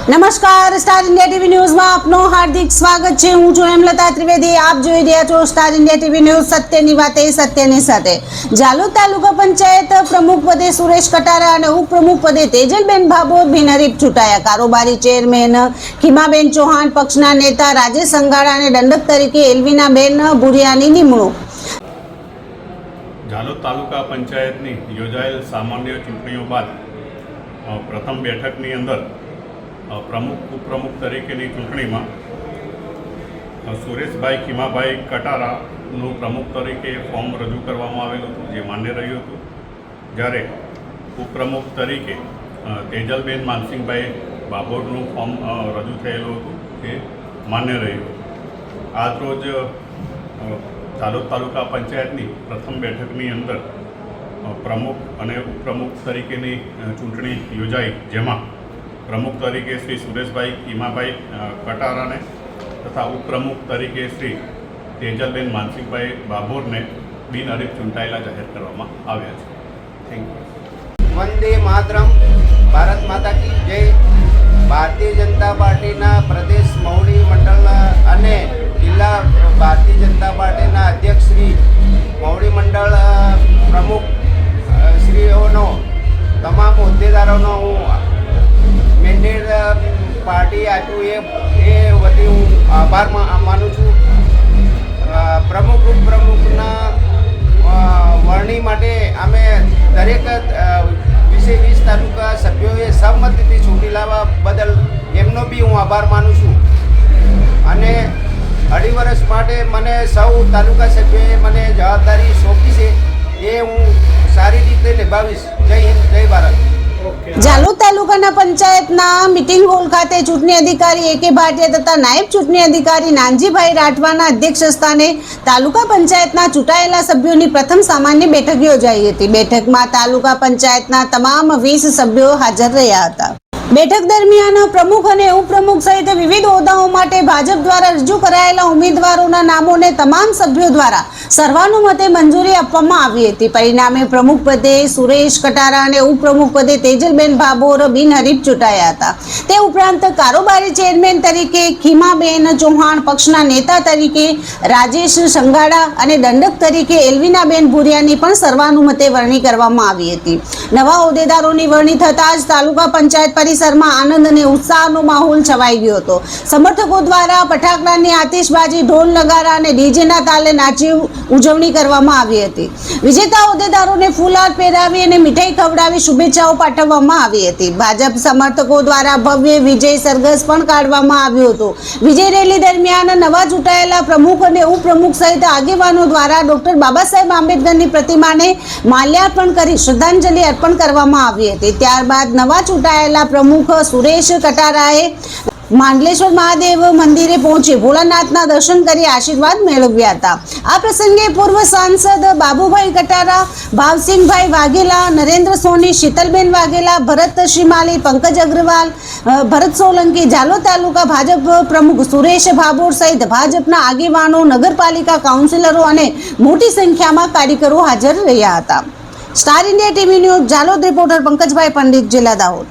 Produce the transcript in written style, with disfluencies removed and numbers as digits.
નમસ્કાર, star India TV ન્યૂઝમાં આપનું હાર્દિક સ્વાગત છે। હું છું હેમલતા ત્રિવેદી। આપ જોઈ રહ્યા છો સ્ટાર ઇન્ડિયા ટીવી ન્યૂઝ, સત્યની વાતે સત્યની સાથે। જાલોદ તાલુકા પંચાયત પ્રમુખ પદે સુરેશ કટારા અને ઉપપ્રમુખ પદે તેજલબેન ભાભોર બિનહરીફ ચૂંટાયા। કારોબારી ચેરમેન ખીમાબેન ચૌહાણ, પક્ષના નેતા રાજેશ સંઘાડા અને દંડક તરીકે એલ્વિનાબેન ભુરિયાની નિમણૂક। જાલોદ તાલુકા પંચાયતની યોજાયેલ સામાન્ય ચૂંટણીઓ બાદ પ્રથમ બેઠકની અંદર પ્રમુખ ઉપપ્રમુખ તરીકેની ચૂંટણીમાં સુરેશભાઈ ખીમાભાઈ કટારાનું પ્રમુખ તરીકે ફોર્મ રજૂ કરવામાં આવેલું હતું, જે માન્ય રહ્યું હતું। જ્યારે ઉપપ્રમુખ તરીકે તેજલબેન માનસિંહભાઈ ભાભોરનું ફોર્મ રજૂ થયેલું હતું, જે માન્ય રહ્યું। આજરોજ જાલોદ તાલુકા પંચાયતની પ્રથમ બેઠકની અંદર પ્રમુખ અને ઉપપ્રમુખ તરીકેની ચૂંટણી યોજાઈ, જેમાં પ્રમુખ તરીકે શ્રી સુરેશભાઈ ખીમાભાઈ કટારાને તથા ઉપપ્રમુખ તરીકે શ્રી તેજલબેન માનસિંહભાઈ ભાભોરને બિનહરીફ ચૂંટાયેલા જાહેર કરવામાં આવ્યા છે। Thank you. વંદે માતરમ। ભારત માતા કી જય। ભારતીય જનતા પાર્ટીના પ્રદેશ મહુડી મંડળ અને જિલ્લા ભારતીય જનતા પાર્ટીના અધ્યક્ષ શ્રી મહુડી મંડળ પ્રમુખ શ્રીઓનો તમામ હોદ્દેદારોનો હું મેન્ડેટ પાર્ટી આપ્યું એ વતી હું આભાર માનું છું। પ્રમુખ ઉપપ્રમુખના વરણી માટે અમે દરેક 20 તાલુકા સભ્યોએ સહમતિથી ચૂંટી લાવવા બદલ એમનો બી હું આભાર માનું છું। અને 2.5 વર્ષ માટે મને સૌ તાલુકા સભ્યોએ મને જવાબદારી સોંપી છે, એ હું સારી રીતે નિભાવીશ। જય હિન્દ, જય ભારત। જાલોદ તાલુકાના પંચાયતના મીટિંગ હોલ ખાતે ચૂંટણી અધિકારી AK ભાટિયા તથા નાયબ ચૂંટણી અધિકારી નાનજીભાઈ રાઠવાના અધ્યક્ષ સ્થાને તાલુકા પંચાયતના ચૂંટાયેલા સભ્યોની પ્રથમ સામાન્ય બેઠક યોજાઈ હતી। બેઠકમાં તાલુકા પંચાયતના તમામ 20 સભ્યો હાજર રહ્યા હતા। બેઠક દરમિયાન પ્રમુખ અને ઉપપ્રમુખ સહિત વિવિધ હોદ્દાઓ માટે ભાજપ દ્વારા રજૂ કરાયેલા ઉમેદવારોના નામોને તમામ સભ્યો દ્વારા સર્વાનુમતે મંજૂરી આપવામાં આવી હતી। પરિણામે પ્રમુખ પદે સુરેશ કટારા અને ઉપપ્રમુખ પદે તેજલબેન ભાભોર બિનહરીફ ચૂંટાયા હતા। તે ઉપરાંત કારોબારી ચેરમેન તરીકે ખીમાબેન ચૌહાણ, પક્ષના નેતા તરીકે રાજેશ સંઘાડા અને દંડક તરીકે એલ્વિનાબેન ભુરિયાની પણ સર્વાનુમતે વરણી કરવામાં આવી હતી। નવા હોદ્દેદારોની વરણી થતાં જ તાલુકા પંચાયત પરિસરમાં આનંદ અને ઉત્સાહનો માહોલ છવાઈ ગયો હતો। સમર્થકો દ્વારા ફટાકડાની આતિશબાજી, ઢોલ નગારા અને ડીજેના તાલે નાચી ઉજવણી કરવામાં આવી હતી। વિજેતા હોદ્દેદારોને ફૂલહાર પહેરાવી અને મીઠાઈ ખવડાવી શુભેચ્છાઓ પાઠવવામાં આવી હતી। ભાજપ સમર્થકો દ્વારા ભવ્ય વિજય સરઘસ પણ કાઢવામાં આવ્યો હતો। વિજય રેલી દરમિયાન નવા ચૂંટાયેલા પ્રમુખ અને ઉપપ્રમુખ સહિત આગેવાનો દ્વારા ડોક્ટર બાબાસાહેબ આંબેડકરની પ્રતિમાને માલ્યાર્પણ કરી શ્રદ્ધાંજલિ અર્પણ કરવામાં આવી હતી। ત્યારબાદ નવા ચૂંટાયેલા પ્રમુખ સુરેશ કટારાએ માંડલેશ્વર મહાદેવ મંદિરે પહોંચી ભોળાનાથના દર્શન કરી આશીર્વાદ મેળવ્યા હતા। આ પ્રસંગે પૂર્વ સાંસદ બાબુભાઈ કટારા, ભાવસિંહભાઈ વાઘેલા, નરેન્દ્ર સોની, શીતલબેન વાઘેલા, ભરત શ્રીમાલી, પંકજ અગ્રવાલ, ભરત સોલંકી, જાલોદ તાલુકા ભાજપ પ્રમુખ સુરેશ ભાભોર સહિત ભાજપના આગેવાનો, નગરપાલિકા કાઉન્સિલરો અને મોટી સંખ્યામાં કાર્યકરો હાજર રહ્યા હતા। Star India TV news Jhalod reporter Pankajbhai Pandit, જિલ્લા દાહોદ।